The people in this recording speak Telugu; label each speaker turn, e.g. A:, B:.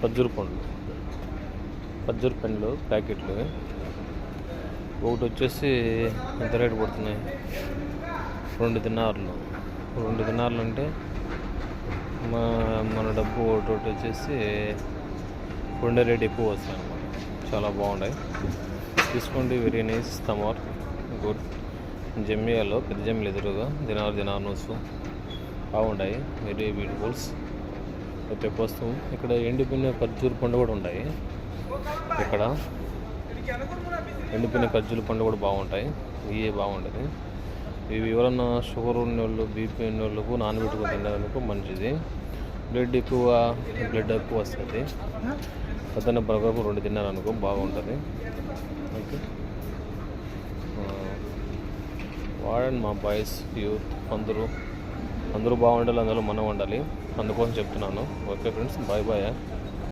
A: ఖర్జూర పండ్లు ప్యాకెట్లు. ఒకటి వచ్చేసి ఎంత రేటు పడుతున్నాయి? 2 దినార్లు. 2 దినార్లు అంటే మన డబ్బు ఒకటి వచ్చేసి 2 రేట్ ఎక్కువ వస్తాయి అన్నమాట. చాలా బాగున్నాయి, తీసుకోండి. వెరీ నైస్ తమార్ గుడ్. జమ్మియాలో పెద్ద జమ్మిలు ఎదురుగా దినార్ నోట్స్ బాగుంటాయి. Very beautifuls. ప్రతి ఒక్క వస్తువు ఇక్కడ ఎండిపోయిన ఖర్జూర పండు కూడా ఉంటాయి. ఇక్కడ ఎండిపోయిన ఖర్జూర పండు కూడా బాగుంటాయి. ఇవే బాగుంటుంది. ఇవి ఎవరన్నా షుగర్ ఉన్నోళ్ళు, బీపీ ఉన్నోళ్ళకు నానబెట్టుకుని తినేందుకు మంచిది. బ్లడ్ ఎక్కువ వస్తుంది. అతను బరగపు 2 తిన్నారనుకో బాగుంటుంది. ఓకే, వాడండి మా బాయ్స్, యూత్ అందరూ బాగుండాలి, అందులో మనం ఉండాలి. అందుకోసం చెప్తున్నాను. Okay friends, bye bye.